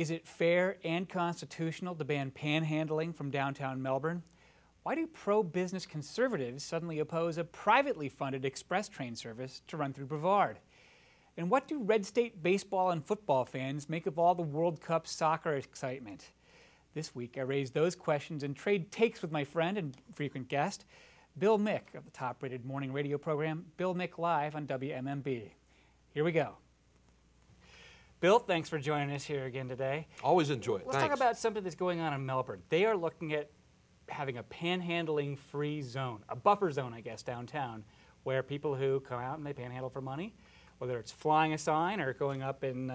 Is it fair and constitutional to ban panhandling from downtown Melbourne? Why do pro-business conservatives suddenly oppose a privately funded express train service to run through Brevard? And what do red state baseball and football fans make of all the World Cup soccer excitement? This week I raised those questions and trade takes with my friend and frequent guest, Bill Mick of the top-rated morning radio program, Bill Mick Live on WMMB. Here we go. Bill, thanks for joining us here again today. Always enjoy it. Let's talk about something that's going on in Melbourne. They are looking at having a panhandling-free zone, a buffer zone, I guess, downtown, where people who come out and they panhandle for money, whether it's flying a sign or going up and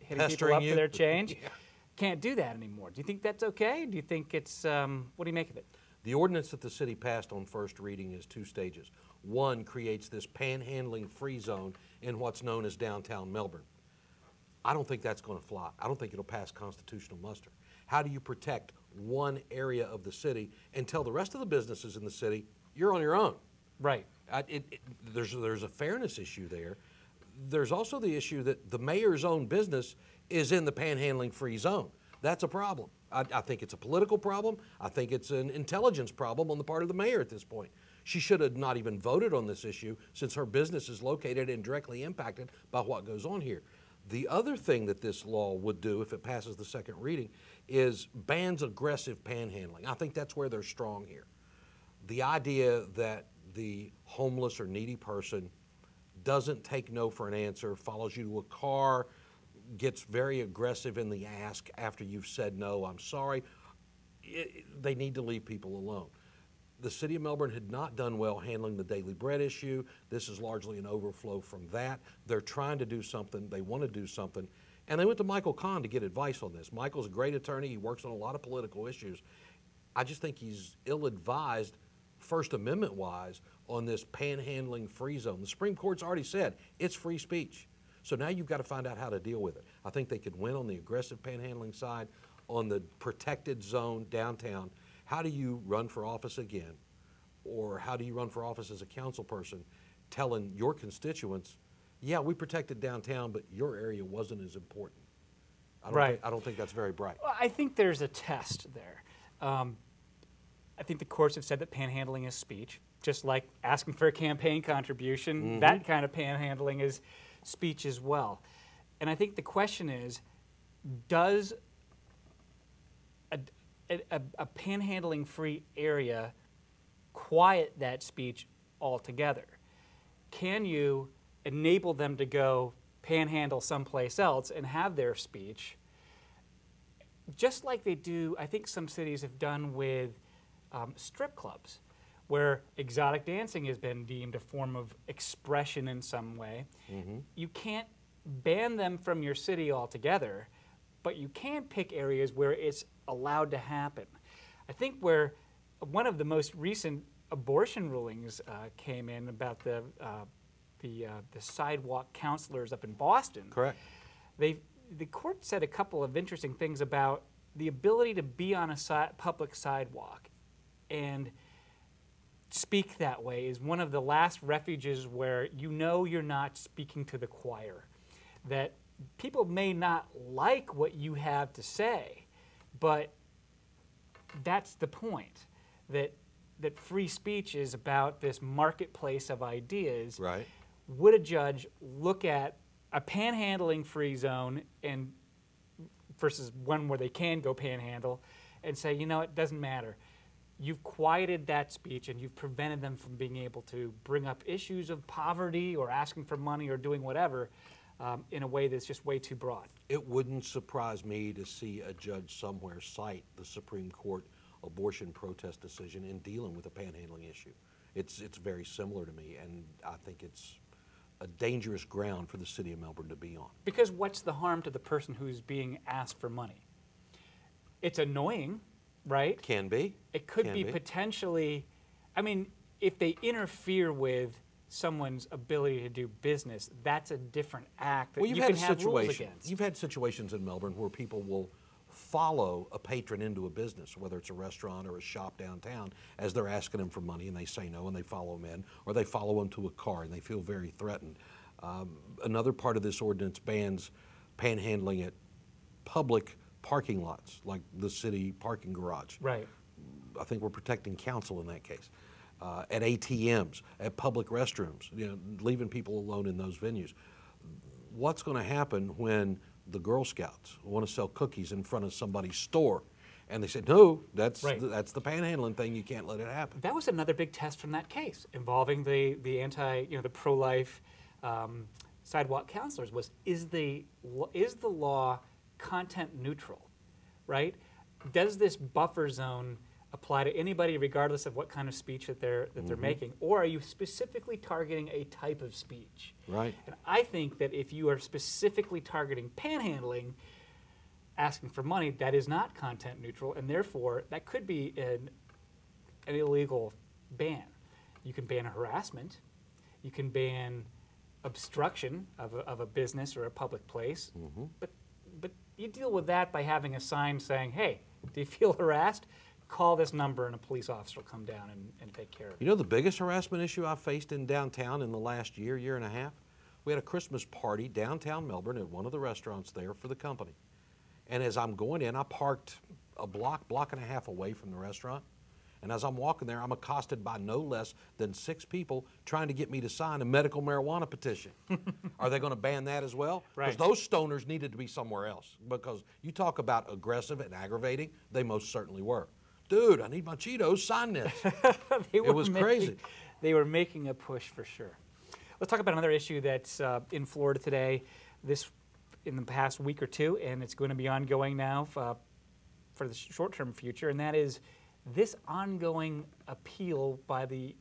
hitting people up for their change, can't do that anymore. Do you think that's okay? Do you think it's, what do you make of it? The ordinance that the city passed on first reading is two stages. One creates this panhandling-free zone in what's known as downtown Melbourne. I don't think that's going to fly. I don't think it'll pass constitutional muster. How do you protect one area of the city and tell the rest of the businesses in the city, you're on your own? Right. There's a fairness issue there. There's also the issue that the mayor's own business is in the panhandling-free zone. That's a problem. I think it's a political problem. I think it's an intelligence problem on the part of the mayor at this point. She should have not even voted on this issue since her business is located and directly impacted by what goes on here. The other thing that this law would do if it passes the second reading is bans aggressive panhandling. I think that's where they're strong here. The idea that the homeless or needy person doesn't take no for an answer, follows you to a car, gets very aggressive in the ask after you've said no, I'm sorry, they need to leave people alone. The city of Melbourne had not done well handling the daily bread issue. This is largely an overflow from that. They're trying to do something. They want to do something. And they went to Michael Kahn to get advice on this. Michael's a great attorney. He works on a lot of political issues. I just think he's ill-advised, First Amendment-wise, on this panhandling free zone. The Supreme Court's already said it's free speech. So now you've got to find out how to deal with it. I think they could win on the aggressive panhandling side. On the protected zone downtown, how do you run for office again, or how do you run for office as a council person telling your constituents, yeah, we protected downtown, but your area wasn't as important? I don't think that's very bright. Well, I think there's a test there. I think the courts have said that panhandling is speech, just like asking for a campaign contribution. That kind of panhandling is speech as well. And I think the question is, does a panhandling-free area quiet that speech altogether? Can you enable them to go panhandle someplace else and have their speech, just like they do, I think some cities have done with strip clubs, where exotic dancing has been deemed a form of expression in some way. You can't ban them from your city altogether, but you can pick areas where it's allowed to happen. I think where one of the most recent abortion rulings came in about the sidewalk counselors up in Boston. Correct. The court said a couple of interesting things about the ability to be on a public sidewalk and speak that way is one of the last refuges where you know you're not speaking to the choir, that people may not like what you have to say, but that's the point, that free speech is about this marketplace of ideas. Right. Would a judge look at a panhandling free zone and versus one where they can go panhandle and say, you know, it doesn't matter. You've quieted that speech and you've prevented them from being able to bring up issues of poverty or asking for money or doing whatever in a way that's just way too broad. It wouldn't surprise me to see a judge somewhere cite the Supreme Court abortion protest decision in dealing with a panhandling issue. It's very similar to me, and I think it's a dangerous ground for the city of Melbourne to be on. Because what's the harm to the person who's being asked for money? It's annoying, right? Can be. It could be potentially, I mean, if they interfere with someone's ability to do business, that's a different act that well, you can have rules against. You've had situations in Melbourne where people will follow a patron into a business, whether it's a restaurant or a shop downtown, as they're asking them for money and they say no and they follow them in, or they follow them to a car and they feel very threatened. Another part of this ordinance bans panhandling at public parking lots, like the city parking garage. Right. I think we're protecting council in that case. At ATMs, at public restrooms, leaving people alone in those venues. What's going to happen when the Girl Scouts want to sell cookies in front of somebody's store? And they said, no, that's the panhandling thing. You can't let it happen. That was another big test from that case involving the the pro-life sidewalk counselors. Is the law content neutral, right? Does this buffer zone apply to anybody regardless of what kind of speech that they're making, or are you specifically targeting a type of speech? Right. And I think that if you are specifically targeting panhandling, asking for money, that is not content neutral, and therefore that could be an illegal ban. You can ban harassment, you can ban obstruction of a business or a public place, but you deal with that by having a sign saying, hey, do you feel harassed? Call this number and a police officer will come down and take care of it. You know the biggest harassment issue I've faced in downtown in the last year and a half? We had a Christmas party downtown Melbourne at one of the restaurants there for the company. And as I'm going in, I parked a block and a half away from the restaurant. And as I'm walking there, I'm accosted by no less than 6 people trying to get me to sign a medical marijuana petition. Are they going to ban that as well? Because those stoners needed to be somewhere else. Because you talk about aggressive and aggravating, they most certainly were. Dude, I need my Cheetos, sign this. It was crazy. They were making a push for sure. Let's talk about another issue that's in Florida today, in the past week or two, and it's going to be ongoing now for the short-term future, and that is this ongoing appeal by the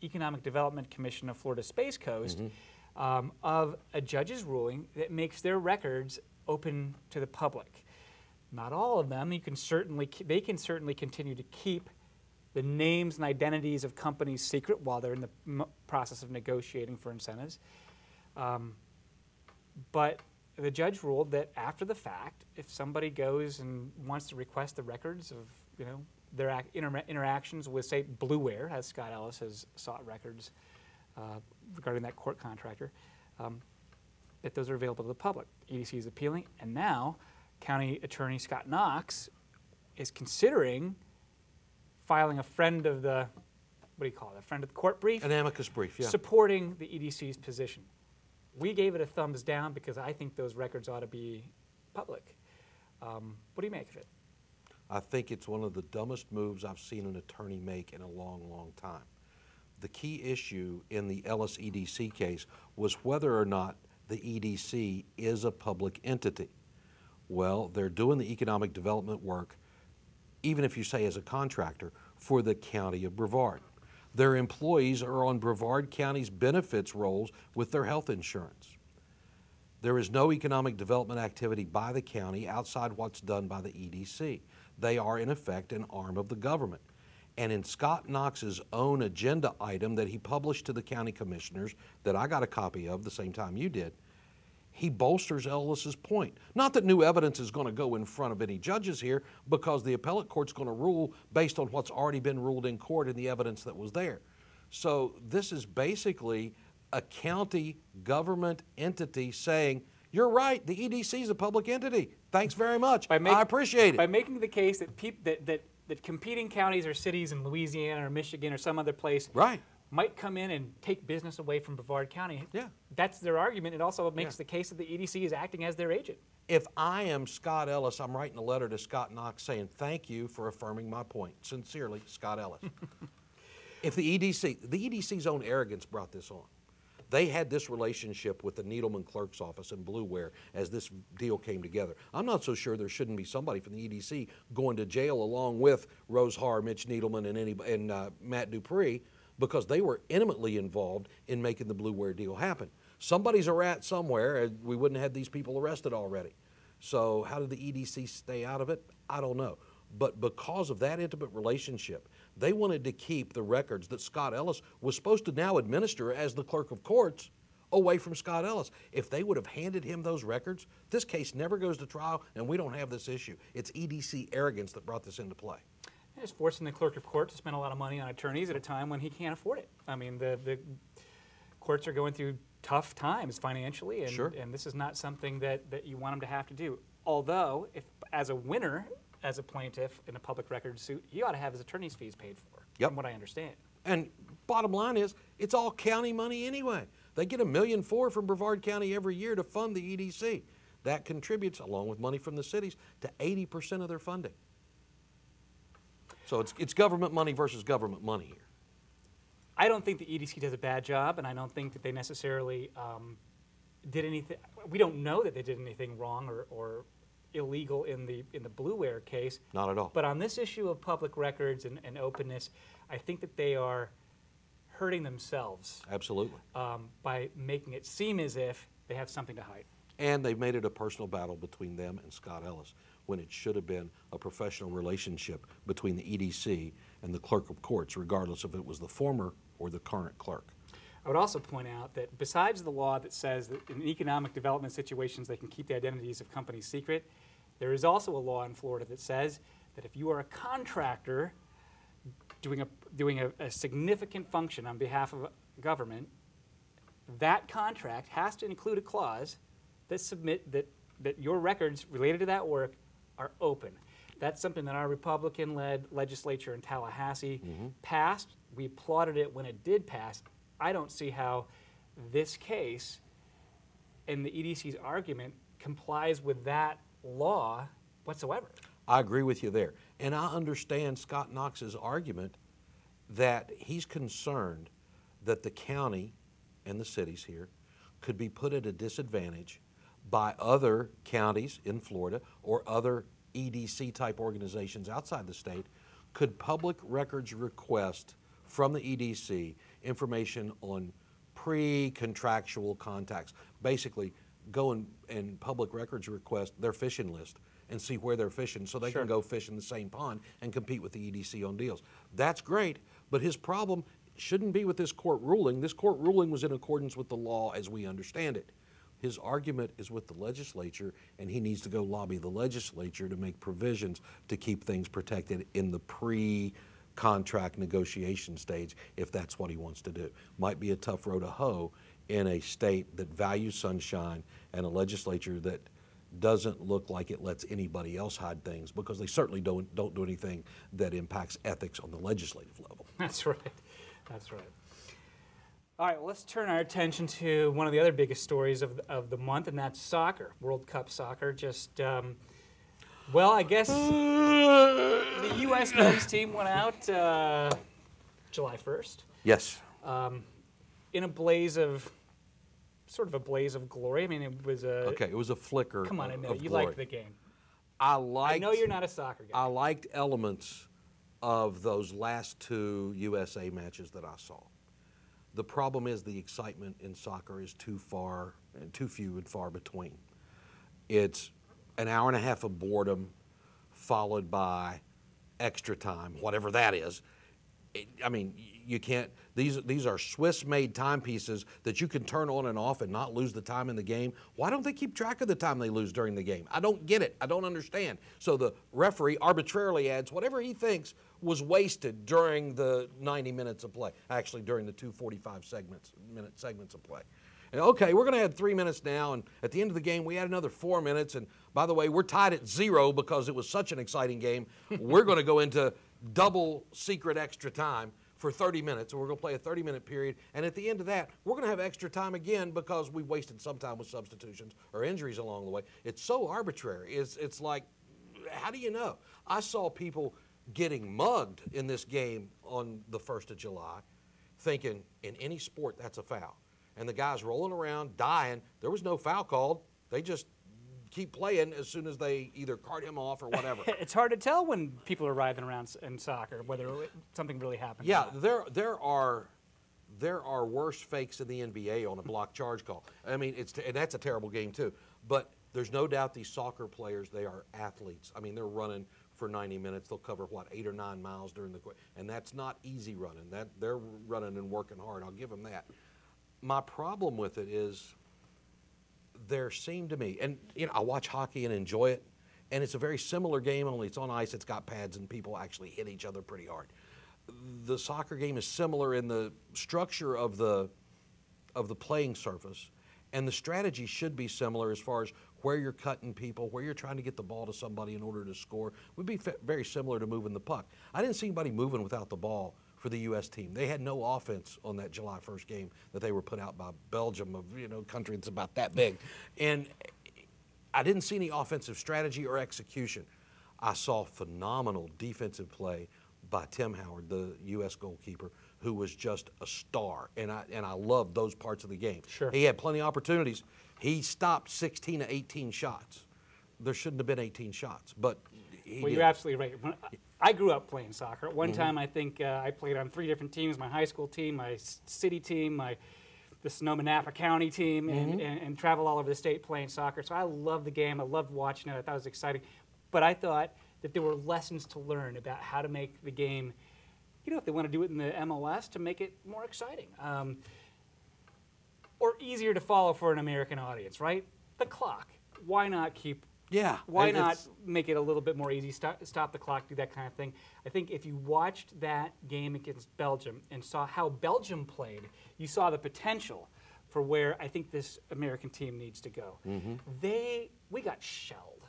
Economic Development Commission of Florida Space Coast of a judge's ruling that makes their records open to the public. Not all of them. They can certainly continue to keep the names and identities of companies secret while they're in the process of negotiating for incentives. But the judge ruled that after the fact, if somebody goes and wants to request the records of their interactions with, say, Blue Ware, as Scott Ellis has sought records regarding that court contractor, that those are available to the public. EDC is appealing, and now County Attorney Scott Knox is considering filing a friend of the, what do you call it, a friend of the court brief? An amicus brief, yeah. Supporting the EDC's position. We gave it a thumbs down because I think those records ought to be public. What do you make of it? I think it's one of the dumbest moves I've seen an attorney make in a long, long time. The key issue in the Ellis EDC case was whether or not the EDC is a public entity. Well, they're doing the economic development work, even if you say as a contractor, for the county of Brevard. Their employees are on Brevard County's benefits rolls with their health insurance. There is no economic development activity by the county outside what's done by the EDC. They are, in effect, an arm of the government. And in Scott Knox's own agenda item that he published to the county commissioners, that I got a copy of the same time you did, he bolsters Ellis's point. Not that new evidence is going to go in front of any judges here, because the appellate court's going to rule based on what's already been ruled in court and the evidence that was there. So this is basically a county government entity saying, you're right, the EDC is a public entity. Thanks very much. I appreciate it. By making the case that competing counties or cities in Louisiana or Michigan or some other place might come in and take business away from Brevard County. Yeah. That's their argument. It also makes the case that the EDC is acting as their agent. If I am Scott Ellis, I'm writing a letter to Scott Knox saying, thank you for affirming my point. Sincerely, Scott Ellis. If the EDC's own arrogance brought this on. They had this relationship with the Needleman Clerk's office in Blue Ware as this deal came together. I'm not so sure there shouldn't be somebody from the EDC going to jail along with Rose Haar, Mitch Needleman, and Matt Dupree, because they were intimately involved in making the Blue Ware deal happen. Somebody's a rat somewhere, and we wouldn't have had these people arrested already. So how did the EDC stay out of it? I don't know. But because of that intimate relationship, they wanted to keep the records that Scott Ellis was supposed to now administer as the clerk of courts away from Scott Ellis. If they would have handed him those records, this case never goes to trial and we don't have this issue. It's EDC arrogance that brought this into play. It's forcing the clerk of court to spend a lot of money on attorneys at a time when he can't afford it. I mean, the courts are going through tough times financially, and, Sure. and this is not something that you want them to have to do. Although, if as a winner, as a plaintiff in a public record suit, he ought to have his attorney's fees paid for, Yep. from what I understand. And bottom line is, it's all county money anyway. They get $1.4 million from Brevard County every year to fund the EDC. That contributes, along with money from the cities, to 80% of their funding. So it's government money versus government money here. I don't think the EDC does a bad job, and I don't think that they necessarily did anything. We don't know that they did anything wrong or illegal in the Blueware case. Not at all. But on this issue of public records and openness, I think that they are hurting themselves. Absolutely. By making it seem as if they have something to hide. And they've made it a personal battle between them and Scott Ellis, when it should have been a professional relationship between the EDC and the clerk of courts, regardless if it was the former or the current clerk. I would also point out that besides the law that says that in economic development situations they can keep the identities of companies secret, there is also a law in Florida that says that if you are a contractor doing a significant function on behalf of a government, that contract has to include a clause that that your records related to that work are open. That's something that our Republican-led legislature in Tallahassee passed. We applauded it when it did pass. I don't see how this case and the EDC's argument complies with that law whatsoever. I agree with you there. And I understand Scott Knox's argument that he's concerned that the county and the cities here could be put at a disadvantage by other counties in Florida or other EDC type organizations outside the state. Could public records request from the EDC information on pre-contractual contacts? Basically, go and public records request their fishing list and see where they're fishing so they Sure. can go fish in the same pond and compete with the EDC on deals. That's great, but his problem shouldn't be with this court ruling. This court ruling was in accordance with the law as we understand it. His argument is with the legislature, and he needs to go lobby the legislature to make provisions to keep things protected in the pre-contract negotiation stage, if that's what he wants to do. Might be a tough row to hoe in a state that values sunshine and a legislature that doesn't look like it lets anybody else hide things, because they certainly don't do anything that impacts ethics on the legislative level. That's right. That's right. All right, well, let's turn our attention to one of the other biggest stories of the month, and that's soccer, World Cup soccer. Just, well, I guess the U.S. men's team went out July 1st. Yes. In a blaze of, sort of a blaze of glory. I mean, it was a... Okay, it was a flicker. Come on, I know. of You glory. liked the game. I know you're not a soccer guy. I liked elements of those last two USA matches that I saw. The problem is the excitement in soccer is too few and far between. It's an hour and a half of boredom followed by extra time, whatever that is. I mean, you can't, these are Swiss-made timepieces that you can turn on and off and not lose the time in the game. Why don't they keep track of the time they lose during the game? I don't get it. I don't understand. So the referee arbitrarily adds whatever he thinks was wasted during the 90 minutes of play, actually during the two 45-minute segments of play. And okay, we're going to add 3 minutes now, and at the end of the game, we add another 4 minutes, and by the way, we're tied at 0 because it was such an exciting game. We're going to go into double secret extra time for 30 minutes, and we're going to play a 30-minute period, and at the end of that, we're going to have extra time again because we wasted some time with substitutions or injuries along the way. It's so arbitrary. It's like, how do you know? I saw people getting mugged in this game on the 1st of July, thinking in any sport that's a foul. And the guy's rolling around, dying. There was no foul called. They just keep playing as soon as they either cart him off or whatever. It's hard to tell when people are writhing around in soccer whether something really happened. Yeah, there are worse fakes in the NBA on a block charge call. I mean, and that's a terrible game too. But there's no doubt these soccer players, they are athletes. I mean, they're running for 90 minutes. They'll cover, 8 or 9 miles during the and that's not easy running. That they're running and working hard. I'll give them that. My problem with it is there seemed to me, and I watch hockey and enjoy it, and it's a very similar game, only it's on ice, it's got pads, and people actually hit each other pretty hard. The soccer game is similar in the structure of the of the playing surface, and the strategy should be similar as far as where you're cutting people, where you're trying to get the ball to somebody in order to score. Would be very similar to moving the puck. I didn't see anybody moving without the ball for the U.S. team. They had no offense on that July 1st game that they were put out by Belgium, a country that's about that big. And I didn't see any offensive strategy or execution. I saw phenomenal defensive play by Tim Howard, the U.S. goalkeeper, who was just a star. And I loved those parts of the game. Sure. He had plenty of opportunities. He stopped 16 to 18 shots. There shouldn't have been 18 shots, but he Well, did. you're absolutely right. I grew up playing soccer. At one time, I think I played on 3 different teams: my high school team, my city team, the Sonoma-Napa County team, and travel all over the state playing soccer. So I loved the game. I loved watching it. I thought it was exciting. But I thought that there were lessons to learn about how to make the game, if they want to do it in the MLS, to make it more exciting. Or easier to follow for an American audience, right? The clock. Why not keep... Yeah. Why not make it a little bit more easy? Stop the clock, do that kind of thing. I think if you watched that game against Belgium and saw how Belgium played, you saw the potential for where I think this American team needs to go. We got shelled.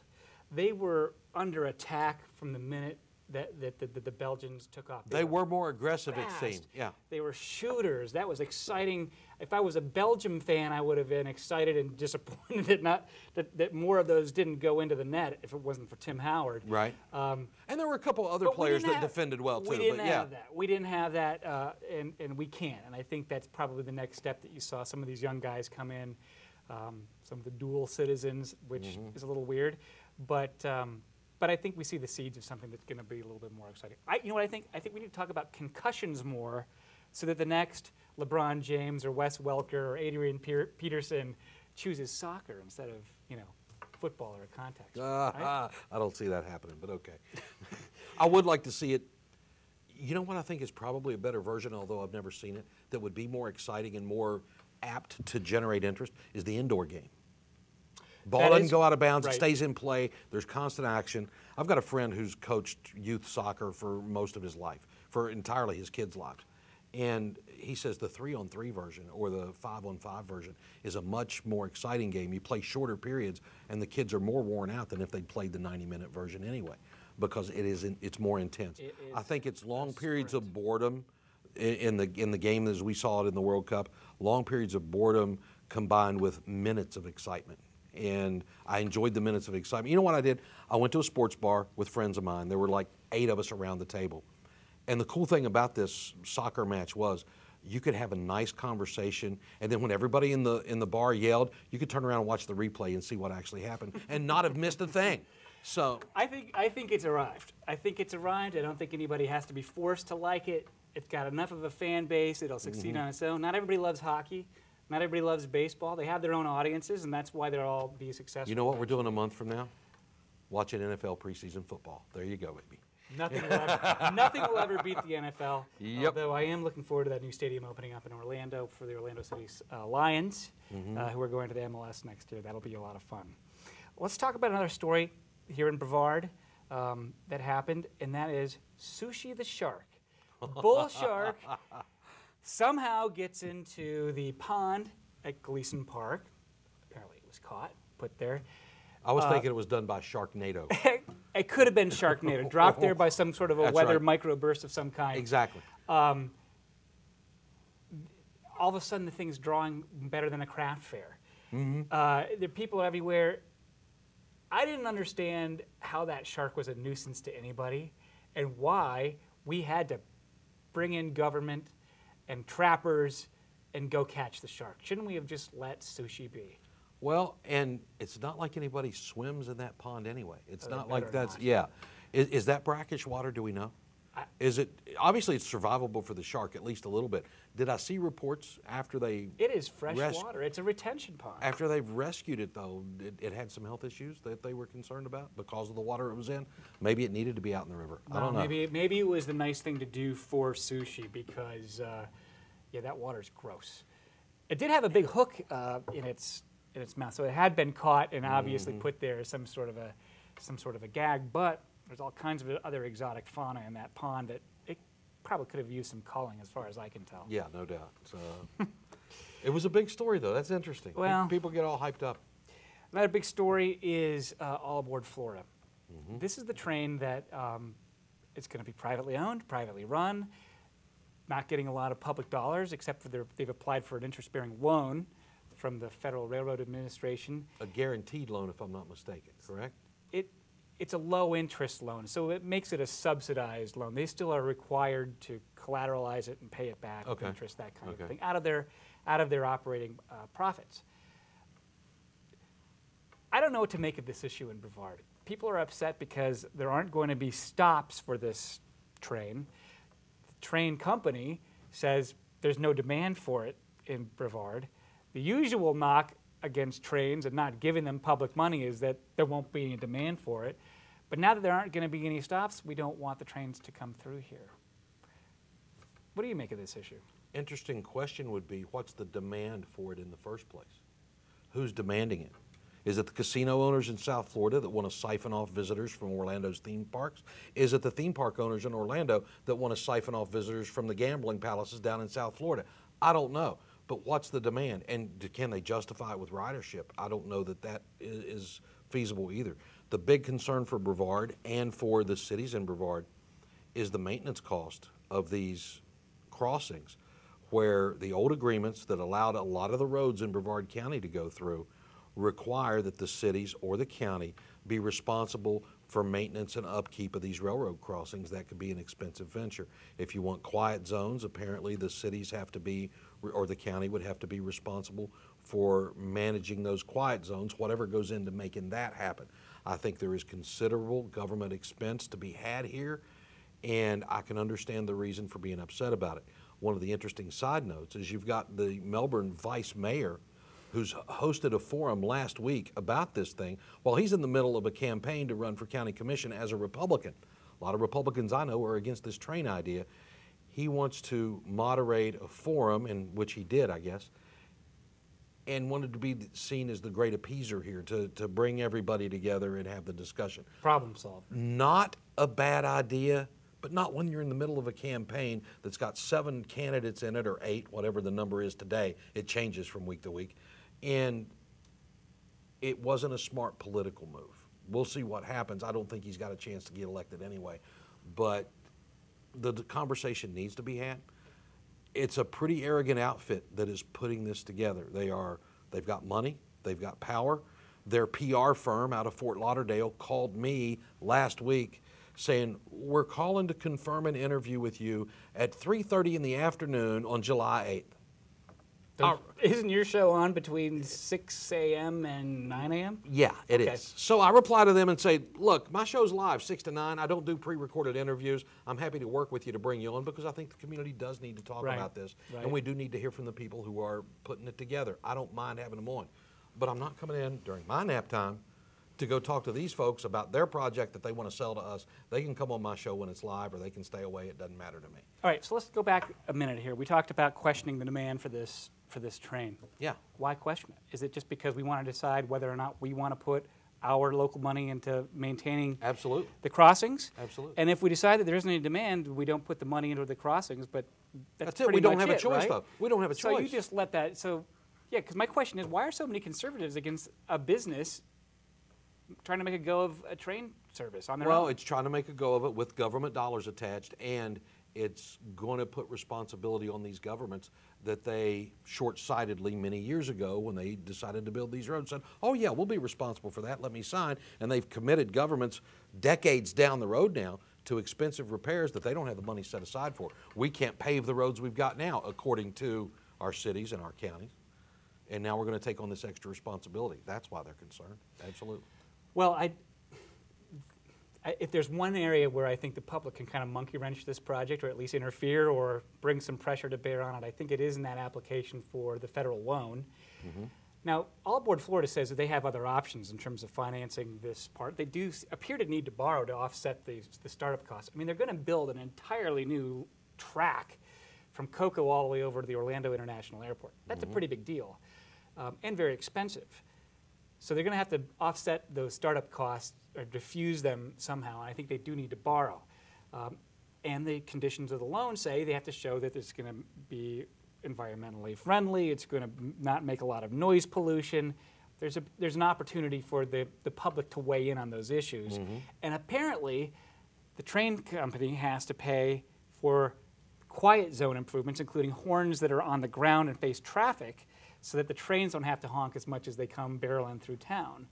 They were under attack from the minute that the Belgians took off. They were more aggressive, fast. it seemed. Yeah. They were shooters. That was exciting. If I was a Belgium fan, I would have been excited and disappointed that more of those didn't go into the net if it wasn't for Tim Howard. Right. And there were a couple other players that defended well, too. We didn't have that. We didn't have that, and we can. And I think that's probably the next step that you saw some of these young guys come in, some of the dual citizens, which is a little weird. But I think we see the seeds of something that's going to be a little bit more exciting. You know what I think? I think we need to talk about concussions more so that the next LeBron James or Wes Welker or Adrian Peterson chooses soccer instead of, football or contact. Right? I don't see that happening, but okay. I would like to see it. You know what I think is probably a better version, although I've never seen it, that would be more exciting and more apt to generate interest is the indoor game. Ball doesn't go out of bounds. Right. It stays in play. There's constant action. I've got a friend who's coached youth soccer for most of his life, for entirely his kids' lives. And he says the 3-on-3 version or the 5-on-5 version is a much more exciting game. You play shorter periods, and the kids are more worn out than if they'd played the 90-minute version anyway, because it's more intense. I think it's long periods of boredom in the game as we saw it in the World Cup, long periods of boredom combined with minutes of excitement. And I enjoyed the minutes of excitement. You know what I did? I went to a sports bar with friends of mine. There were like 8 of us around the table. And the cool thing about this soccer match was you could have a nice conversation, and then when everybody in the bar yelled, you could turn around and watch the replay and see what actually happened and not have missed a thing. So I think it's arrived. I think it's arrived. I don't think anybody has to be forced to like it. It's got enough of a fan base. It'll succeed on its own. Not everybody loves hockey. Not everybody loves baseball. They have their own audiences, and that's why they'll all be successful. You know what we're doing a month from now? Watching NFL preseason football. There you go, baby. Nothing will ever beat the NFL. Yep. Although I am looking forward to that new stadium opening up in Orlando for the Orlando City Lions, who are going to the MLS next year. That'll be a lot of fun. Let's talk about another story here in Brevard that happened, and that is Sushi the shark. Bull shark somehow gets into the pond at Gleason Park. Apparently it was caught, put there. I was thinking it was done by Sharknado. It could have been Sharknado, dropped there by some sort of a weather microburst of some kind. Exactly. All of a sudden, the thing's drawing better than a craft fair. There are people everywhere. I didn't understand how that shark was a nuisance to anybody and why we had to bring in government and trappers and go catch the shark. Shouldn't we have just let sushi be? Well, and it's not like anybody swims in that pond anyway. It's not like that's, not. yeah. Is that brackish water, do we know? Is it, obviously it's survivable for the shark, at least a little bit. Did I see reports after they... It is fresh water. It's a retention pond. After they've rescued it, though, it had some health issues that they were concerned about because of the water it was in? Maybe it needed to be out in the river. I don't know. Maybe it was the nice thing to do for sushi because, yeah, that water's gross. It did have a big hook in its mouth, so it had been caught and obviously put there as some sort of a gag, but there's all kinds of other exotic fauna in that pond that it probably could have used some culling as far as I can tell. Yeah, no doubt. It was a big story, though. That's interesting. Well, people get all hyped up. Another big story is All Aboard Florida. This is the train that it's going to be privately owned, privately run, not getting a lot of public dollars, except for they've applied for an interest-bearing loan from the Federal Railroad Administration. A guaranteed loan, if I'm not mistaken, correct? It's a low-interest loan, so it makes it a subsidized loan. They still are required to collateralize it and pay it back with interest, that kind of thing, out of their operating profits. I don't know what to make of this issue in Brevard. People are upset because there aren't going to be stops for this train. The train company says there's no demand for it in Brevard. The usual knock against trains and not giving them public money is that there won't be any demand for it. But now that there aren't going to be any stops, we don't want the trains to come through here. What do you make of this issue? Interesting question would be, what's the demand for it in the first place? Who's demanding it? Is it the casino owners in South Florida that want to siphon off visitors from Orlando's theme parks? Is it the theme park owners in Orlando that want to siphon off visitors from the gambling palaces down in South Florida? I don't know. But what's the demand? And can they justify it with ridership? I don't know that that is feasible either. The big concern for Brevard and for the cities in Brevard is the maintenance cost of these crossings, where the old agreements that allowed a lot of the roads in Brevard County to go through require that the cities or the county be responsible for maintenance and upkeep of these railroad crossings. That could be an expensive venture. If you want quiet zones, apparently the cities have to be, or the county would have to be responsible for managing those quiet zones, whatever goes into making that happen. I think there is considerable government expense to be had here, and I can understand the reason for being upset about it. One of the interesting side notes is you've got the Melbourne vice mayor who's hosted a forum last week about this thing while he's in the middle of a campaign to run for county commission as a Republican. A lot of Republicans I know are against this train idea. He wants to moderate a forum, in which he did, I guess, and wanted to be seen as the great appeaser here, to bring everybody together and have the discussion. Problem solved. Not a bad idea, but not when you're in the middle of a campaign that's got 7 candidates in it, or 8, whatever the number is today. It changes from week to week. And it wasn't a smart political move. We'll see what happens. I don't think he's got a chance to get elected anyway. But the conversation needs to be had. It's a pretty arrogant outfit that is putting this together. They've got money, they've got power. Their PR firm out of Fort Lauderdale called me last week saying, we're calling to confirm an interview with you at 3:30 in the afternoon on July 8th. Isn't your show on between 6 a.m. and 9 a.m.? Yeah, it is. So I reply to them and say, look, my show's live 6 to 9. I don't do pre-recorded interviews. I'm happy to work with you to bring you on because I think the community does need to talk about this. And we do need to hear from the people who are putting it together. I don't mind having them on. But I'm not coming in during my nap time to go talk to these folks about their project that they want to sell to us. They can come on my show when it's live, or they can stay away. It doesn't matter to me. All right, so let's go back a minute here. We talked about questioning the demand for this train. Yeah. Why question it? Is it just because we want to decide whether or not we want to put our local money into maintaining the crossings? Absolutely. And if we decide that there isn't any demand, we don't put the money into the crossings, but that's it. We don't have a choice, though. We don't have a choice. So you just let that, yeah, because my question is, why are so many conservatives against a business trying to make a go of a train service on their own? Well, it's trying to make a go of it with government dollars attached, and it's going to put responsibility on these governments that they short-sightedly many years ago, when they decided to build these roads, said, oh yeah, we'll be responsible for that, let me sign. And they've committed governments decades down the road now to expensive repairs that they don't have the money set aside for. We can't pave the roads we've got now, according to our cities and our counties. And now we're going to take on this extra responsibility. That's why they're concerned. Absolutely. Well, if there's one area where I think the public can kind of monkey wrench this project, or at least interfere or bring some pressure to bear on it, I think it is in that application for the federal loan. Now, All Aboard Florida says that they have other options in terms of financing this part. They do appear to need to borrow to offset the startup costs. I mean, they're going to build an entirely new track from Cocoa all the way over to the Orlando International Airport. That's a pretty big deal, and very expensive. So they're going to have to offset those startup costs or diffuse them somehow, and I think they do need to borrow. And the conditions of the loan say they have to show that there's going to be environmentally friendly. It's going to not make a lot of noise pollution. There's an opportunity for the public to weigh in on those issues. And apparently, the train company has to pay for quiet zone improvements, including horns that are on the ground and face traffic, so that the trains don't have to honk as much as they come barreling through town.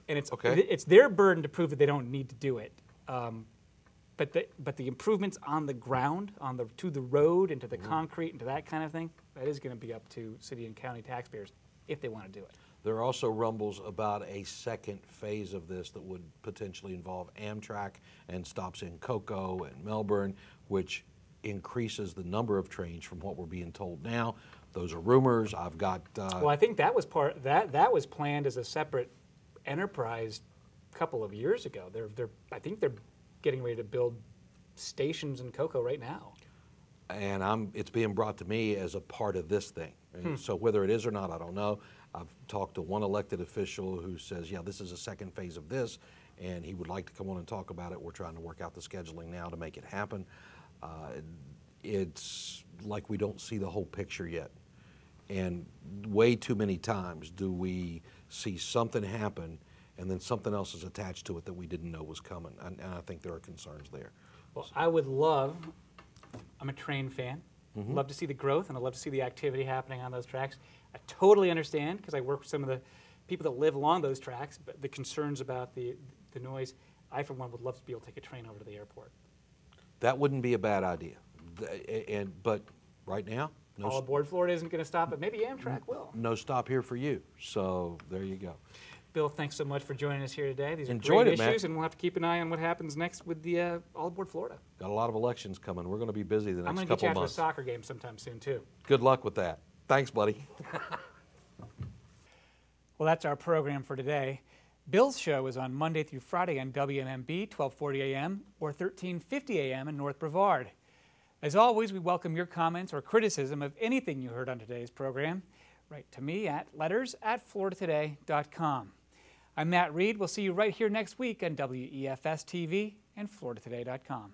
And it's their burden to prove that they don't need to do it. But the improvements on the ground, to the road, and to the concrete, and to that kind of thing, that is going to be up to city and county taxpayers if they want to do it. There are also rumbles about a second phase of this that would potentially involve Amtrak and stops in Cocoa and Melbourne, which increases the number of trains from what we're being told now. Those are rumors. I've got. Well, I think that was that was planned as a separate enterprise a couple of years ago. I think they're getting ready to build stations in Cocoa right now. And it's being brought to me as a part of this thing. So whether it is or not, I don't know. I've talked to one elected official who says, yeah, this is a second phase of this, and he would like to come on and talk about it. We're trying to work out the scheduling now to make it happen. It's like we don't see the whole picture yet. And way too many times do we see something happen and then something else is attached to it that we didn't know was coming. And I think there are concerns there. Well, I'm a train fan. Love to see the growth, and I love to see the activity happening on those tracks. I totally understand, because I work with some of the people that live along those tracks, but the concerns about the noise. I, for one, would love to be able to take a train over to the airport. That wouldn't be a bad idea. But right now, All Aboard Florida isn't going to stop, but maybe Amtrak will. No stop here for you. So there you go. Bill, thanks so much for joining us here today. These are Enjoyed great it, issues, Matt. and we'll have to keep an eye on what happens next with the All Aboard Florida. Got a lot of elections coming. We're going to be busy the I'm next going to get couple you of out to a months. soccer game sometime soon, too. Good luck with that. Thanks, buddy. Well, that's our program for today. Bill's show is on Monday through Friday on WMMB, 1240 a.m. or 1350 a.m. in North Brevard. As always, we welcome your comments or criticism of anything you heard on today's program. Write to me at letters@floridatoday.com. I'm Matt Reed. We'll see you right here next week on WEFS TV and FloridaToday.com.